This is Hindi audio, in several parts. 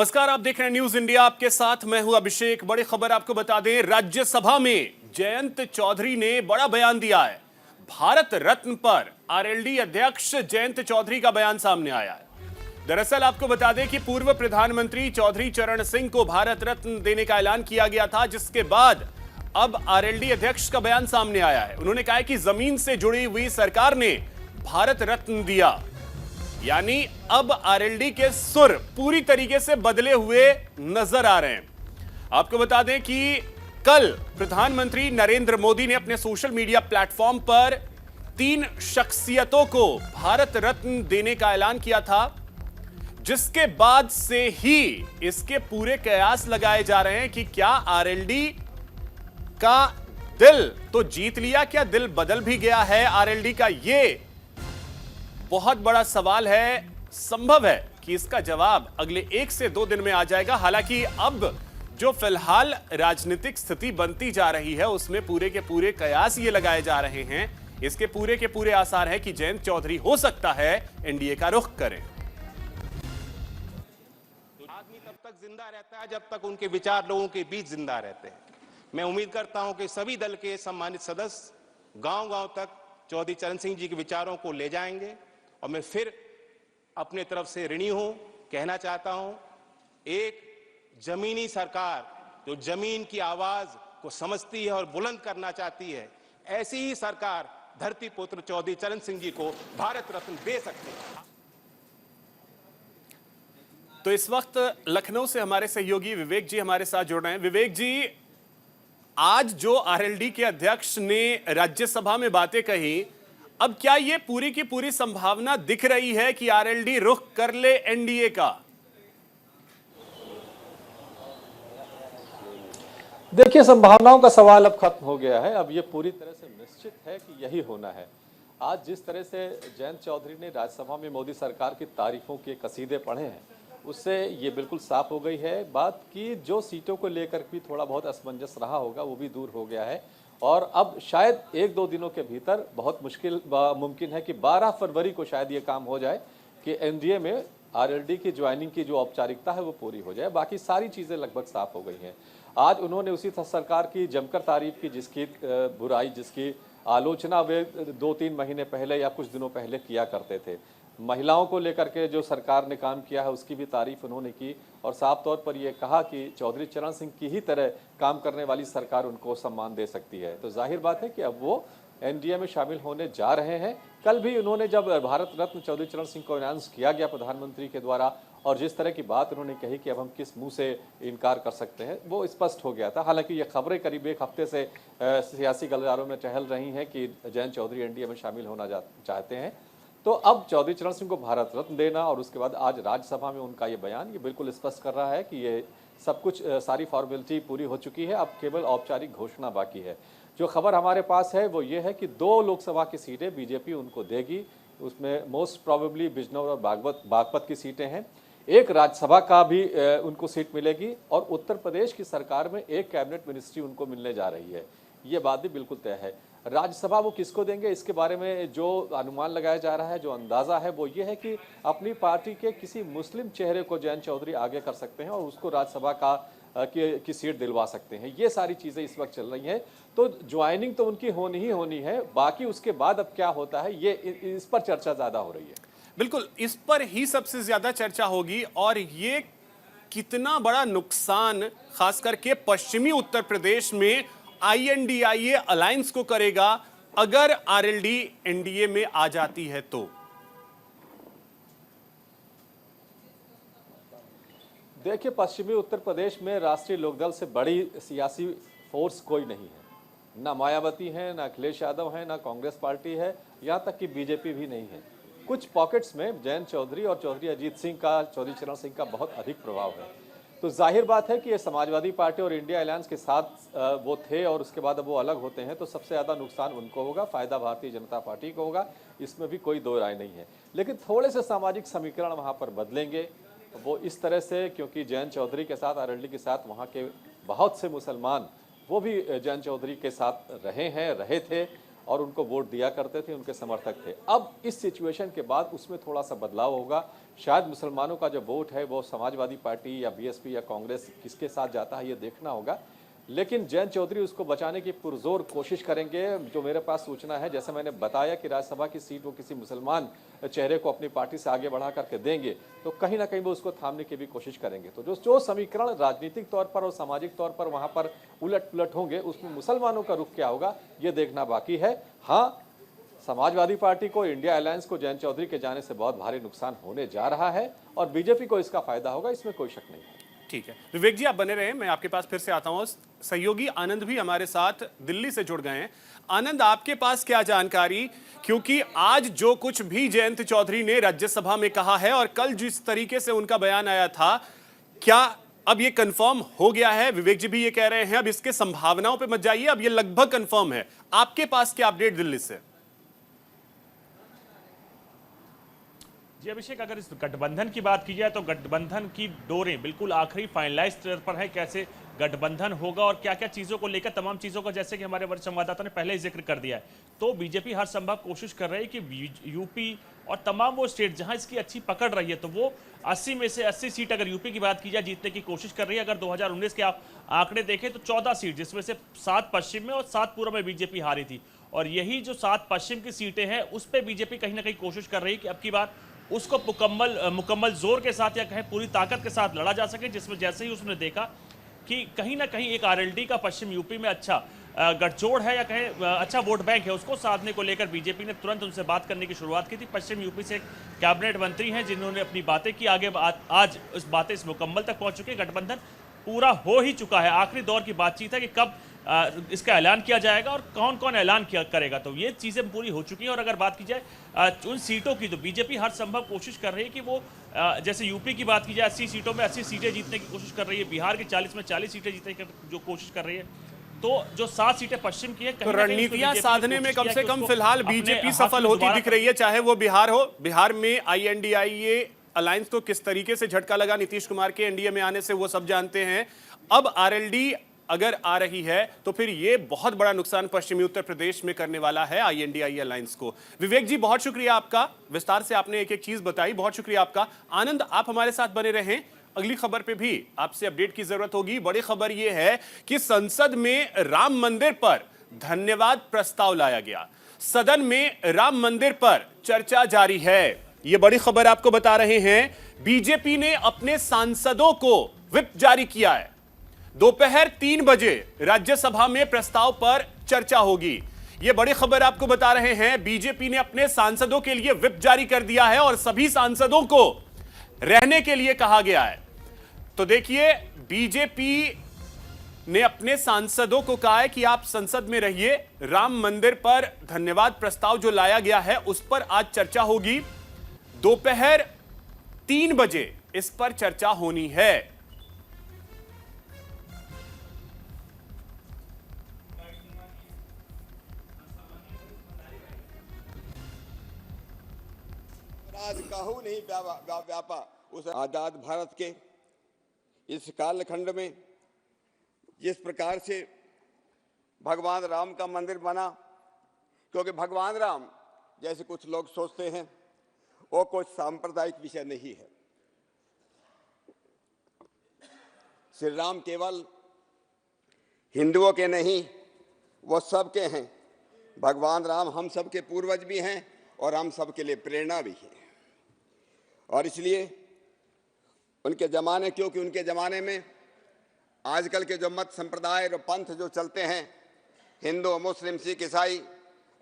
नमस्कार, आप देख रहे हैं न्यूज इंडिया। आपके साथ मैं हूं अभिषेक। बड़ी खबर आपको बता दें, राज्यसभा में जयंत चौधरी ने बड़ा बयान दिया है। भारत रत्न पर आरएलडी अध्यक्ष जयंत चौधरी का बयान सामने आया है। दरअसल आपको बता दें कि पूर्व प्रधानमंत्री चौधरी चरण सिंह को भारत रत्न देने का ऐलान किया गया था, जिसके बाद अब आरएलडी अध्यक्ष का बयान सामने आया है। उन्होंने कहा कि जमीन से जुड़ी हुई सरकार ने भारत रत्न दिया, यानी अब आरएलडी के सुर पूरी तरीके से बदले हुए नजर आ रहे हैं। आपको बता दें कि कल प्रधानमंत्री नरेंद्र मोदी ने अपने सोशल मीडिया प्लेटफॉर्म पर 3 शख्सियतों को भारत रत्न देने का ऐलान किया था, जिसके बाद से ही इसके पूरे कयास लगाए जा रहे हैं कि क्या आरएलडी का दिल तो जीत लिया, क्या दिल बदल भी गया है आरएलडी का? ये बहुत बड़ा सवाल है। संभव है कि इसका जवाब अगले 1 से 2 दिन में आ जाएगा। हालांकि अब जो फिलहाल राजनीतिक स्थिति बनती जा रही है, उसमें पूरे के पूरे कयास ये लगाए जा रहे हैं, इसके पूरे के पूरे आसार है कि जयंत चौधरी हो सकता है एनडीए का रुख करें। आदमी तब तक जिंदा रहता है जब तक उनके विचार लोगों के बीच जिंदा रहते हैं। मैं उम्मीद करता हूं कि सभी दल के सम्मानित सदस्य गांव-गांव तक चौधरी चरण सिंह जी के विचारों को ले जाएंगे। और मैं फिर अपने तरफ से ऋणी हूं, कहना चाहता हूं, एक जमीनी सरकार जो जमीन की आवाज को समझती है और बुलंद करना चाहती है, ऐसी ही सरकार धरती पुत्र चौधरी चरण सिंह जी को भारत रत्न दे सकती है। तो इस वक्त लखनऊ से हमारे सहयोगी विवेक जी हमारे साथ जुड़ रहे हैं। विवेक जी, आज जो आरएलडी के अध्यक्ष ने राज्यसभा में बातें कही, अब क्या ये पूरी की पूरी संभावना दिख रही है कि आरएलडी रुख कर ले एनडीए का? देखिए, संभावनाओं का सवाल अब खत्म हो गया है। अब ये पूरी तरह से निश्चित है कि यही होना है। आज जिस तरह से जयंत चौधरी ने राज्यसभा में मोदी सरकार की तारीफों के कसीदे पढ़े हैं, उससे ये बिल्कुल साफ हो गई है बात कि जो सीटों को लेकर भी थोड़ा बहुत असमंजस रहा होगा, वो भी दूर हो गया है। और अब शायद 1-2 दिनों के भीतर बहुत मुमकिन है कि 12 फरवरी को शायद ये काम हो जाए कि एनडीए में आरएलडी की ज्वाइनिंग की जो औपचारिकता है वो पूरी हो जाए। बाकी सारी चीज़ें लगभग साफ हो गई हैं। आज उन्होंने उसी सरकार की जमकर तारीफ की जिसकी बुराई, जिसकी आलोचना वे 2-3 महीने पहले या कुछ दिनों पहले किया करते थे। महिलाओं को लेकर के जो सरकार ने काम किया है उसकी भी तारीफ उन्होंने की और साफ तौर पर यह कहा कि चौधरी चरण सिंह की ही तरह काम करने वाली सरकार उनको सम्मान दे सकती है। तो जाहिर बात है कि अब वो एनडीए में शामिल होने जा रहे हैं। कल भी उन्होंने जब भारत रत्न चौधरी चरण सिंह को अनाउंस किया गया प्रधानमंत्री के द्वारा, और जिस तरह की बात उन्होंने कही कि अब हम किस मुंह से इनकार कर सकते हैं, वो स्पष्ट हो गया था। हालांकि ये खबरें करीब 1 हफ्ते से सियासी गलियारों में टहल रही हैं कि जयंत चौधरी एनडीए में शामिल होना चाहते हैं। तो अब चौधरी चरण सिंह को भारत रत्न देना और उसके बाद आज राज्यसभा में उनका ये बयान, ये बिल्कुल स्पष्ट कर रहा है कि ये सब कुछ सारी फॉर्मेलिटी पूरी हो चुकी है। अब केवल औपचारिक घोषणा बाकी है। जो खबर हमारे पास है वो ये है कि 2 लोकसभा की सीटें बीजेपी उनको देगी। उसमें मोस्ट प्रोबेबली बिजनौर और बागपत की सीटें हैं। एक राज्यसभा का भी उनको सीट मिलेगी और उत्तर प्रदेश की सरकार में एक कैबिनेट मिनिस्ट्री उनको मिलने जा रही है। ये बात भी बिल्कुल तय है। राज्यसभा वो किसको देंगे, इसके बारे में जो अनुमान लगाया जा रहा है, जो अंदाजा है वो ये है कि अपनी पार्टी के किसी मुस्लिम चेहरे को जयंत चौधरी आगे कर सकते हैं और उसको राज्यसभा की सीट दिलवा सकते हैं। ये सारी चीज़ें इस वक्त चल रही हैं। तो ज्वाइनिंग तो उनकी होनी ही होनी है। बाकी उसके बाद अब क्या होता है, ये इस पर चर्चा ज़्यादा हो रही है। बिल्कुल, इस पर ही सबसे ज्यादा चर्चा होगी। और ये कितना बड़ा नुकसान खास करके पश्चिमी उत्तर प्रदेश में आईएनडीआईए अलायंस को करेगा अगर आरएलडी एनडीए में आ जाती है तो। देखिए, पश्चिमी उत्तर प्रदेश में राष्ट्रीय लोकदल से बड़ी सियासी फोर्स कोई नहीं है। ना मायावती है, ना अखिलेश यादव है, ना कांग्रेस पार्टी है, यहाँ तक कि बीजेपी भी नहीं है। कुछ पॉकेट्स में जयंत चौधरी और चौधरी अजीत सिंह का, चौधरी चरण सिंह का बहुत अधिक प्रभाव है। तो जाहिर बात है कि ये समाजवादी पार्टी और इंडिया अलायंस के साथ वो थे और उसके बाद अब वो अलग होते हैं, तो सबसे ज़्यादा नुकसान उनको होगा, फ़ायदा भारतीय जनता पार्टी को होगा, इसमें भी कोई दो राय नहीं है। लेकिन थोड़े से सामाजिक समीकरण वहाँ पर बदलेंगे वो इस तरह से, क्योंकि जयंत चौधरी के साथ, आरएलडी के साथ वहाँ के बहुत से मुसलमान वो भी जयंत चौधरी के साथ रहे थे और उनको वोट दिया करते थे, उनके समर्थक थे। अब इस सिचुएशन के बाद उसमें थोड़ा सा बदलाव होगा। शायद मुसलमानों का जो वोट है वो समाजवादी पार्टी या बीएसपी या कांग्रेस किसके साथ जाता है ये देखना होगा, लेकिन जयंत चौधरी उसको बचाने की पुरजोर कोशिश करेंगे। जो मेरे पास सूचना है, जैसे मैंने बताया कि राज्यसभा की सीट वो किसी मुसलमान चेहरे को अपनी पार्टी से आगे बढ़ा करके देंगे, तो कहीं ना कहीं वो उसको थामने की भी कोशिश करेंगे। तो जो समीकरण राजनीतिक तौर पर और सामाजिक तौर पर वहां पर उलट पुलट होंगे, उसमें मुसलमानों का रुख क्या होगा ये देखना बाकी है। हाँ, समाजवादी पार्टी को, इंडिया अलायंस को जयंत चौधरी के जाने से बहुत भारी नुकसान होने जा रहा है और बीजेपी को इसका फायदा होगा, इसमें कोई शक नहीं है। ठीक है, विवेक जी आप बने रहे, मैं आपके पास फिर से आता हूं। सहयोगी आनंद भी हमारे साथ दिल्ली से जुड़ गए हैं। आनंद, आपके पास क्या जानकारी, क्योंकि आज जो कुछ भी जयंत चौधरी ने राज्यसभा में कहा है और कल जिस तरीके से उनका बयान आया था, क्या अब ये कंफर्म हो गया है? विवेक जी भी ये कह रहे हैं अब इसके संभावनाओं पे मत जाइए, अब ये लगभग कंफर्म है। आपके पास क्या अपडेट दिल्ली से? जी अभिषेक, अगर इस गठबंधन की बात की जाए तो गठबंधन की डोरें बिल्कुल आखिरी फाइनलाइज स्तर पर है। कैसे गठबंधन होगा और क्या क्या चीज़ों को लेकर, तमाम चीज़ों का जैसे कि हमारे वरिष्ठ संवाददाता ने पहले ही जिक्र कर दिया है, तो बीजेपी हर संभव कोशिश कर रही है कि यूपी और तमाम वो स्टेट जहां इसकी अच्छी पकड़ रही है, तो वो 80 में से 80 सीट अगर यूपी की बात की जाए जीतने की कोशिश कर रही है। अगर 2019 के आप आंकड़े देखें तो 14 सीट, जिसमें से 7 पश्चिम में और 7 पूर्व में बीजेपी हारी थी। और यही जो 7 पश्चिम की सीटें हैं उस पर बीजेपी कहीं ना कहीं कोशिश कर रही है कि अब की बार उसको मुकम्मल जोर के साथ या कहें पूरी ताकत के साथ लड़ा जा सके, जिसमें जैसे ही उसने देखा कि कहीं ना कहीं एक आरएलडी का पश्चिम यूपी में अच्छा गठजोड़ है या कहें अच्छा वोट बैंक है, उसको साधने को लेकर बीजेपी ने तुरंत उनसे बात करने की शुरुआत की थी। पश्चिम यूपी से एक कैबिनेट मंत्री हैं जिन्होंने अपनी बातें की, आगे आज इस बातें इस मुकम्मल तक पहुंच चुकी है। गठबंधन पूरा हो ही चुका है, आखिरी दौर की बातचीत है कि कब इसका ऐलान किया जाएगा और कौन कौन ऐलान करेगा, तो ये चीज़ें पूरी हो चुकी हैं। और अगर बात की जाए उन सीटों की, तो बीजेपी हर संभव कोशिश कर रही है कि वो जैसे यूपी की बात की जाए 80 सीटों में 80 सीटें जीतने की कोशिश कर रही है, बिहार की 40 में 40 सीटें जीतने की जो कोशिश कर रही है, तो जो 7 सीटें पश्चिम की है, तो रणनीतियां साधने में कम से कम फिलहाल बीजेपी सफल होती दिख रही है, चाहे वो बिहार हो। बिहार में INDIA अलायंस तो किस तरीके से झटका लगा नीतीश कुमार के एनडीए में आने से वो सब जानते हैं। अब आरएलडी अगर आ रही है तो फिर ये बहुत बड़ा नुकसान पश्चिमी उत्तर प्रदेश में करने वाला है INDIA अलायंस को। विवेक जी बहुत शुक्रिया आपका, विस्तार से आपने एक एक चीज बताई, बहुत शुक्रिया आपका। आनंद आप हमारे साथ बने रहें, अगली खबर पे भी आपसे अपडेट की जरूरत होगी। बड़ी खबर यह है कि संसद में राम मंदिर पर धन्यवाद प्रस्ताव लाया गया। सदन में राम मंदिर पर चर्चा जारी है, यह बड़ी खबर आपको बता रहे हैं। बीजेपी ने अपने सांसदों को व्हिप जारी किया है। दोपहर 3 बजे राज्यसभा में प्रस्ताव पर चर्चा होगी, यह बड़ी खबर आपको बता रहे हैं। बीजेपी ने अपने सांसदों के लिए व्हिप जारी कर दिया है और सभी सांसदों को रहने के लिए कहा गया है। तो देखिए, बीजेपी ने अपने सांसदों को कहा है कि आप संसद में रहिए, राम मंदिर पर धन्यवाद प्रस्ताव जो लाया गया है उस पर आज चर्चा होगी। दोपहर 3 बजे इस पर चर्चा होनी है। आज कहू नहीं व्यापा उस आजाद भारत के इस कालखंड में जिस प्रकार से भगवान राम का मंदिर बना, क्योंकि भगवान राम जैसे कुछ लोग सोचते हैं वो कोई सांप्रदायिक विषय नहीं है। श्री राम केवल हिंदुओं के नहीं, वो सबके हैं। भगवान राम हम सबके पूर्वज भी हैं और हम सबके लिए प्रेरणा भी है। और इसलिए उनके ज़माने, क्योंकि उनके ज़माने में आजकल के जो मत संप्रदाय और पंथ जो चलते हैं, हिंदू मुस्लिम सिख ईसाई,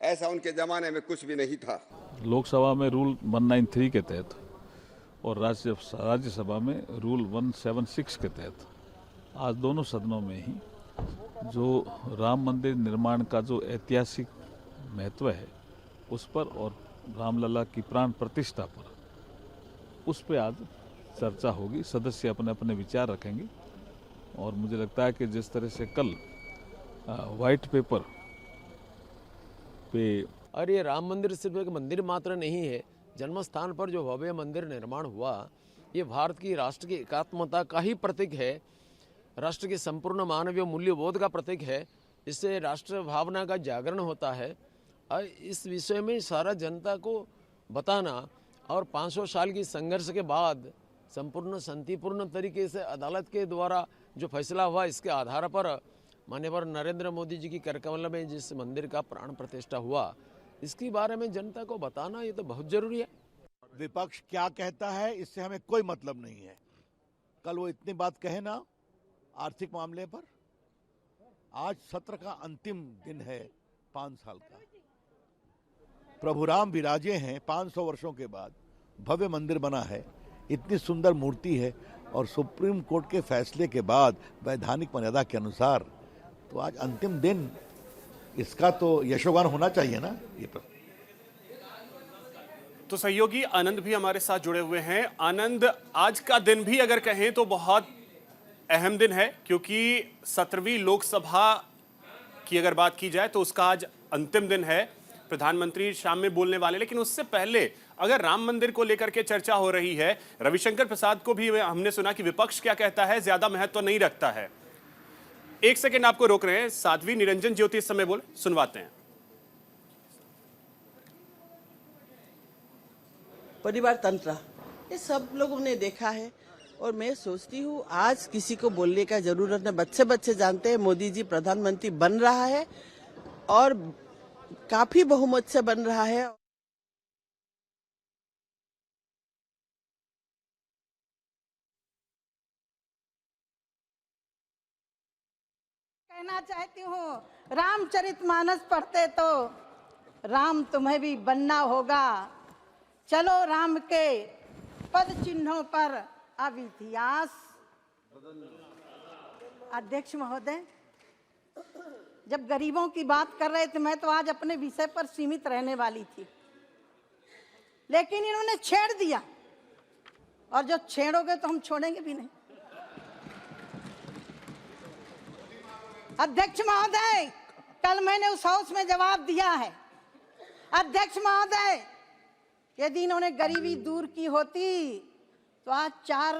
ऐसा उनके ज़माने में कुछ भी नहीं था। लोकसभा में रूल 193 के तहत और राज्यसभा में रूल 176 के तहत आज दोनों सदनों में ही जो राम मंदिर निर्माण का जो ऐतिहासिक महत्व है उस पर और रामलला की प्राण प्रतिष्ठा पर, उस पर आज चर्चा होगी। सदस्य अपने अपने विचार रखेंगे और मुझे लगता है कि जिस तरह से कल वाइट पेपर पे, और ये राम मंदिर सिर्फ एक मंदिर मात्र नहीं है, जन्म स्थान पर जो भव्य मंदिर निर्माण हुआ ये भारत की राष्ट्र की एकात्मता का ही प्रतीक है, राष्ट्र के संपूर्ण मानवीय मूल्यबोध का प्रतीक है। इससे राष्ट्र भावना का जागरण होता है और इस विषय में सारा जनता को बताना और 500 साल की संघर्ष के बाद संपूर्ण शांतिपूर्ण तरीके से अदालत के द्वारा जो फैसला हुआ, इसके आधार पर माननीय नरेंद्र मोदी जी की करकमल में जिस मंदिर का प्राण प्रतिष्ठा हुआ, इसके बारे में जनता को बताना ये तो बहुत जरूरी है। विपक्ष क्या कहता है इससे हमें कोई मतलब नहीं है। कल वो इतनी बात कहे ना आर्थिक मामले पर, आज सत्र का अंतिम दिन है 5 साल का। प्रभु राम विराजे हैं 500 वर्षों के बाद, भव्य मंदिर बना है, इतनी सुंदर मूर्ति है और सुप्रीम कोर्ट के फैसले के बाद वैधानिक मर्यादा के अनुसार, तो आज अंतिम दिन इसका तो यशोगान होना चाहिए ना। ये पर तो सहयोगी आनंद भी हमारे साथ जुड़े हुए हैं। आनंद, आज का दिन भी अगर कहें तो बहुत अहम दिन है, क्योंकि 17वीं लोकसभा की अगर बात की जाए तो उसका आज अंतिम दिन है। प्रधानमंत्री शाम में बोलने वाले, लेकिन उससे पहले अगर राम मंदिर को लेकर के चर्चा हो रही है, रविशंकर प्रसाद को भी हमने सुना कि विपक्ष क्या कहता है, ज्यादा महत्व तो नहीं रखता है। एक सेकंड आपको रोक रहे हैं, साध्वी निरंजन ज्योति इस समय बोल, सुनवाते हैं। परिवार तंत्र ये सब लोगों ने देखा है और मैं सोचती हूँ आज किसी को बोलने का जरूरत नहीं। बच्चे बच्चे जानते हैं मोदी जी प्रधानमंत्री बन रहा है और काफी बहुमत से बन रहा है। कहना चाहती हूँ, रामचरितमानस पढ़ते तो राम तुम्हें भी बनना होगा। चलो राम के पद चिन्हों पर अब इतिहास। अध्यक्ष महोदय, जब गरीबों की बात कर रहे थे, मैं तो आज अपने विषय पर सीमित रहने वाली थी, लेकिन इन्होंने छेड़ दिया, और जो छेड़ोगे तो हम छोड़ेंगे भी नहीं। अध्यक्ष महोदय, कल मैंने उस हाउस में जवाब दिया है। अध्यक्ष महोदय, यदि इन्होंने गरीबी दूर की होती तो आज 4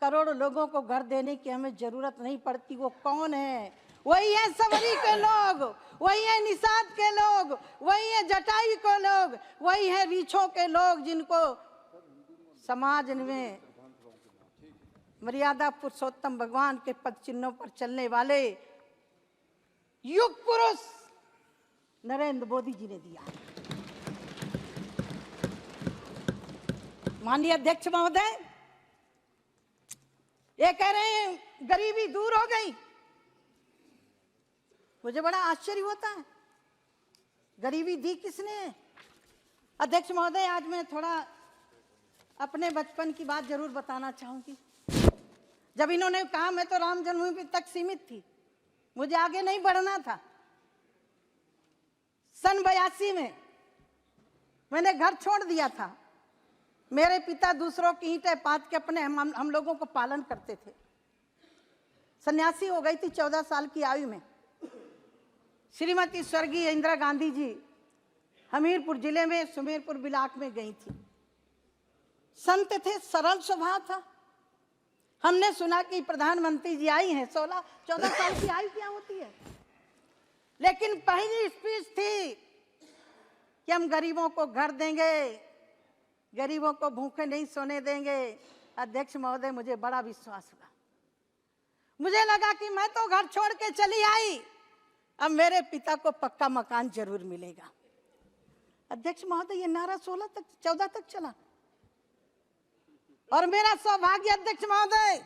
करोड़ लोगों को घर देने की हमें जरूरत नहीं पड़ती। वो कौन है? वही है सबरी के लोग, वही है निषाद के लोग, वही है जटायु के लोग, वही है रीछों के लोग, जिनको समाज में मर्यादा पुरुषोत्तम भगवान के पद चिन्हों पर चलने वाले युग पुरुष नरेंद्र मोदी जी ने दिया। माननीय अध्यक्ष महोदय, ये कह रहे हैं गरीबी दूर हो गई। मुझे बड़ा आश्चर्य होता है, गरीबी दी किसने? अध्यक्ष महोदय, आज मैं थोड़ा अपने बचपन की बात जरूर बताना चाहूंगी। जब इन्होंने कहा, मैं तो राम जन्मभूमि तक सीमित थी, मुझे आगे नहीं बढ़ना था। सन 82 में मैंने घर छोड़ दिया था। मेरे पिता दूसरों की ईंटें पाथ के अपने हम लोगों को पालन करते थे। सन्यासी हो गई थी 14 साल की आयु में। श्रीमती स्वर्गीय इंदिरा गांधी जी हमीरपुर जिले में सुमेरपुर ब्लॉक में गई थी। संत थे, सरल स्वभाव था। हमने सुना कि प्रधानमंत्री जी आई हैं। 14 साल की आयु क्या होती है? लेकिन पहली स्पीच थी कि हम गरीबों को घर देंगे, गरीबों को भूखे नहीं सोने देंगे। अध्यक्ष महोदय, मुझे बड़ा विश्वास हुआ। मुझे लगा कि मैं तो घर छोड़ के चली आई, अब मेरे पिता को पक्का मकान जरूर मिलेगा। अध्यक्ष महोदय, ये नारा 14 तक चला। और मेरा सौभाग्य अध्यक्ष महोदय,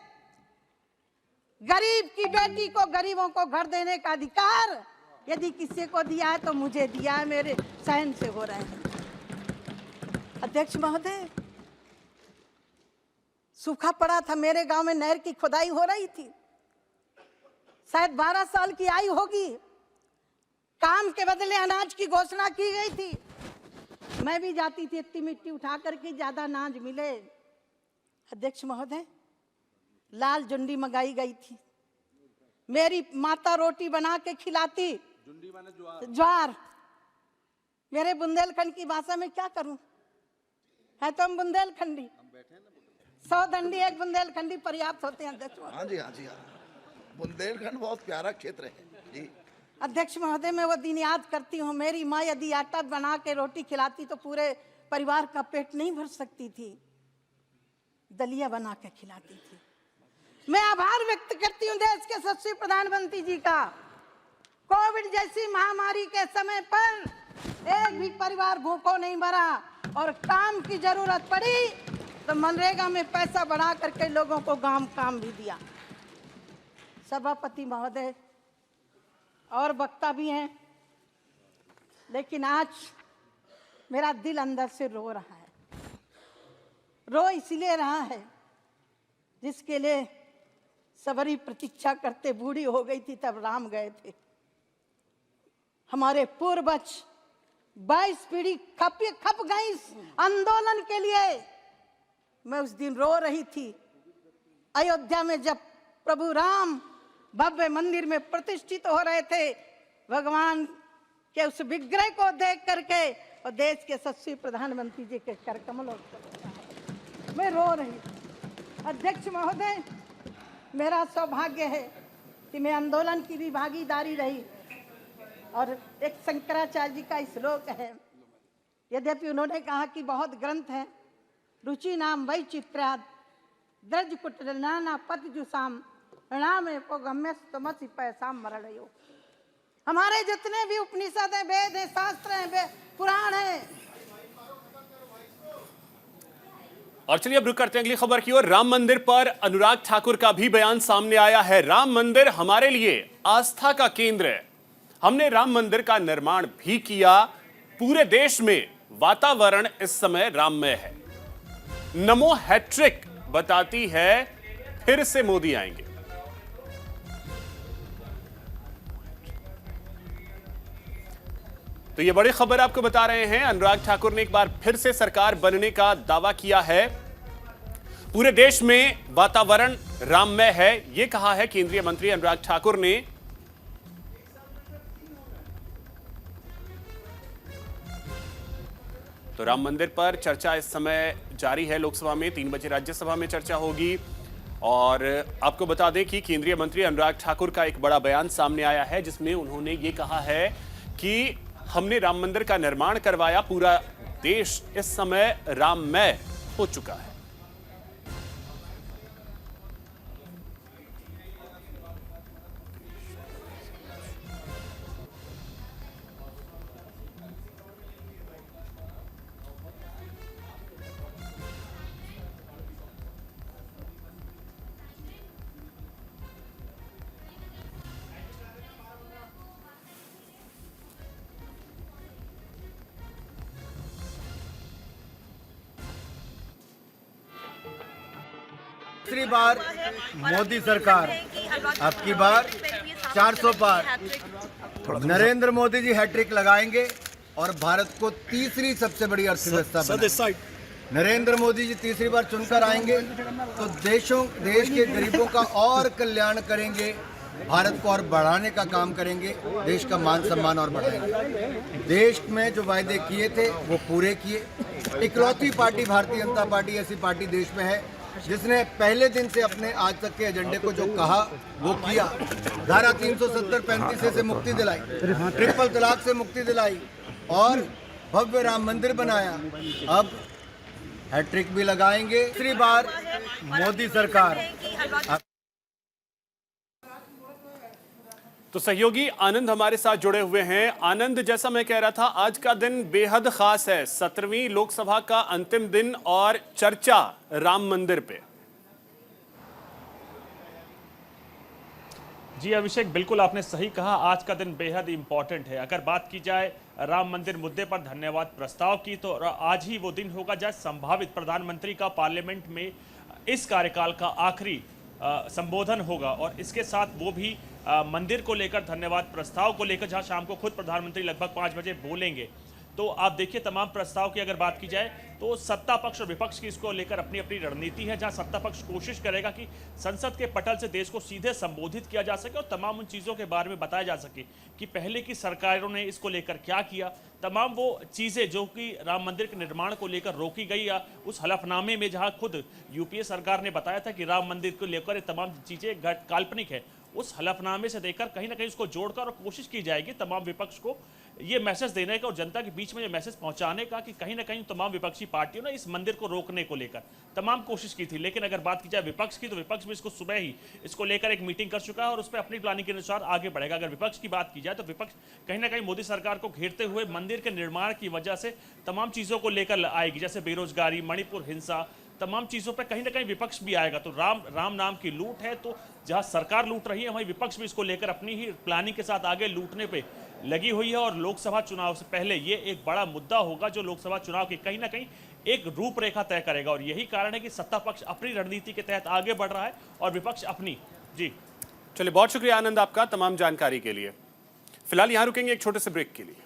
गरीब की बेटी को, गरीबों को घर देने का अधिकार यदि किसी को दिया है तो मुझे दिया है। मेरे सहन से हो रहे हैं। अध्यक्ष महोदय, सूखा पड़ा था मेरे गांव में, नहर की खुदाई हो रही थी। शायद 12 साल की आयु होगी। काम के बदले अनाज की घोषणा की गई थी। मैं भी जाती थी इतनी मिट्टी उठा करके, ज्यादा अनाज मिले। अध्यक्ष महोदय, लाल जुंडी मंगाई गई थी। मेरी माता रोटी बना के खिलाती। जुंडी माने ज्वार। मेरे बुंदेलखंड की भाषा में क्या करूं, है तो हम बुंदेलखंडी। 100 दंडी एक बुंदेलखंडी पर्याप्त होते हैं अध्यक्ष। हाँ जी, हाँ जी, हाँ। बुंदेलखंड बहुत प्यारा क्षेत्र है जी। अध्यक्ष महोदय, मैं वो दिन याद करती हूँ, मेरी माँ यदि आटा बना के रोटी खिलाती तो पूरे परिवार का पेट नहीं भर सकती थी, दलिया बना के खिलाती थी। मैं आभार व्यक्त करती हूँ देश के यशस्वी प्रधानमंत्री जी का। कोविड जैसी महामारी के समय पर एक भी परिवार भूखों नहीं मरा, और काम की जरूरत पड़ी तो मनरेगा में पैसा बढ़ा करके लोगों को काम भी दिया। सभापति महोदय और वक्ता भी हैं, लेकिन आज मेरा दिल अंदर से रो रहा है। रो इसलिए रहा है जिसके लिए सबरी प्रतीक्षा करते बूढ़ी हो गई थी तब राम गए थे। हमारे पूर्वज 22 पीढ़ी खप गई इस आंदोलन के लिए। मैं उस दिन रो रही थी अयोध्या में जब प्रभु राम भव्य मंदिर में प्रतिष्ठित हो रहे थे, भगवान के उस विग्रह को देख करके और देश के यशस्वी प्रधानमंत्री जी के कर कमलों मैं रो रही थी। अध्यक्ष महोदय, मेरा सौभाग्य है कि मैं आंदोलन की भी भागीदारी रही, और एक शंकराचार्य जी का श्लोक है, यद्यपि उन्होंने कहा कि बहुत ग्रंथ हैं, रुचि नाम वै चित्राद द्रज कुट नाना पत जुसाम नाम गम्यस्तमसि पैसाम मरणयो। हमारे जितने भी उपनिषद हैं, वेद हैं, शास्त्र हैं, पुराण हैं। और चलिए अब रुक करते हैं अगली खबर की ओर। राम मंदिर पर अनुराग ठाकुर का भी बयान सामने आया है। राम मंदिर हमारे लिए आस्था का केंद्र है, हमने राम मंदिर का निर्माण भी किया, पूरे देश में वातावरण इस समय राममय है। नमो हैट्रिक बताती है फिर से मोदी आएंगे। तो ये बड़ी खबर आपको बता रहे हैं, अनुराग ठाकुर ने एक बार फिर से सरकार बनने का दावा किया है। पूरे देश में वातावरण राममय है, ये कहा है केंद्रीय मंत्री अनुराग ठाकुर ने। तो राम मंदिर पर चर्चा इस समय जारी है लोकसभा में, 3 बजे राज्यसभा में चर्चा होगी। और आपको बता दें कि केंद्रीय मंत्री अनुराग ठाकुर का एक बड़ा बयान सामने आया है, जिसमें उन्होंने ये कहा है कि हमने राम मंदिर का निर्माण करवाया, पूरा देश इस समय राममय हो चुका है। तीसरी बार मोदी सरकार, अब की बार 400 पार, नरेंद्र मोदी जी हैट्रिक लगाएंगे और भारत को तीसरी सबसे बड़ी अर्थव्यवस्था बनाएंगे। नरेंद्र मोदी जी तीसरी बार चुनकर आएंगे तो देश के गरीबों का और कल्याण करेंगे, भारत को और बढ़ाने का काम करेंगे, देश का मान सम्मान और बढ़ाएंगे। देश में जो वायदे किए थे वो पूरे किए। इकलौती पार्टी भारतीय जनता पार्टी ऐसी पार्टी देश में है जिसने पहले दिन से अपने आज तक के एजेंडे को जो कहा वो किया। धारा 370-35 से मुक्ति दिलाई, ट्रिपल तलाक से मुक्ति दिलाई और भव्य राम मंदिर बनाया। अब हैट्रिक भी लगाएंगे। तीसरी बार मोदी सरकार। तो सहयोगी आनंद हमारे साथ जुड़े हुए हैं। आनंद, जैसा मैं कह रहा था, आज का दिन बेहद खास है, 17वीं लोकसभा का अंतिम दिन और चर्चा राम मंदिर पे। जी अभिषेक, बिल्कुल आपने सही कहा, आज का दिन बेहद इंपॉर्टेंट है। अगर बात की जाए राम मंदिर मुद्दे पर धन्यवाद प्रस्ताव की, तो आज ही वो दिन होगा जब संभावित प्रधानमंत्री का पार्लियामेंट में इस कार्यकाल का आखिरी संबोधन होगा, और इसके साथ वो भी मंदिर को लेकर धन्यवाद प्रस्ताव को लेकर, जहां शाम को खुद प्रधानमंत्री लगभग 5 बजे बोलेंगे। तो आप देखिए, तमाम प्रस्ताव की अगर बात की जाए तो सत्ता पक्ष और विपक्ष की इसको लेकर अपनी अपनी रणनीति है, जहां सत्ता पक्ष कोशिश करेगा कि संसद के पटल से देश को सीधे संबोधित किया जा सके और तमाम उन चीज़ों के बारे में बताया जा सके कि पहले की सरकारों ने इसको लेकर क्या किया। तमाम वो चीज़ें जो कि राम मंदिर के निर्माण को लेकर रोकी गई, या उस हलफनामे में जहाँ खुद यूपीए सरकार ने बताया था कि राम मंदिर को लेकर तमाम चीज़ें काल्पनिक है, उस हलफनामे से देकर कहीं ना कहीं उसको जोड़कर और कोशिश की जाएगी तमाम विपक्ष को ये मैसेज देने का और जनता के बीच में ये मैसेज पहुंचाने का कि कहीं ना कहीं तमाम विपक्षी पार्टियों ने इस मंदिर को रोकने को लेकर तमाम कोशिश की थी। लेकिन अगर बात की जाए विपक्ष की, तो विपक्ष भी इसको सुबह ही इसको लेकर एक मीटिंग कर चुका है और उस पर अपनी प्लानिंग के अनुसार आगे बढ़ेगा। अगर विपक्ष की बात की जाए तो विपक्ष कहीं ना कहीं मोदी सरकार को घेरते हुए मंदिर के निर्माण की वजह से तमाम चीजों को लेकर आएगी, जैसे बेरोजगारी, मणिपुर हिंसा, तमाम चीजों पे कहीं ना कहीं विपक्ष भी आएगा। तो राम नाम की लूट है, तो जहां सरकार लूट रही है वहीं विपक्ष भी इसको लेकर अपनी ही प्लानिंग के साथ आगे लूटने पे लगी हुई है। और लोकसभा चुनाव से पहले ये एक बड़ा मुद्दा होगा जो लोकसभा चुनाव की कहीं ना कहीं एक रूपरेखा तय करेगा। और यही कारण है कि सत्ता पक्ष अपनी रणनीति के तहत आगे बढ़ रहा है और विपक्ष अपनी। जी चलिए, बहुत शुक्रिया आनंद आपका तमाम जानकारी के लिए। फिलहाल यहां रुकेंगे एक छोटे से ब्रेक के लिए।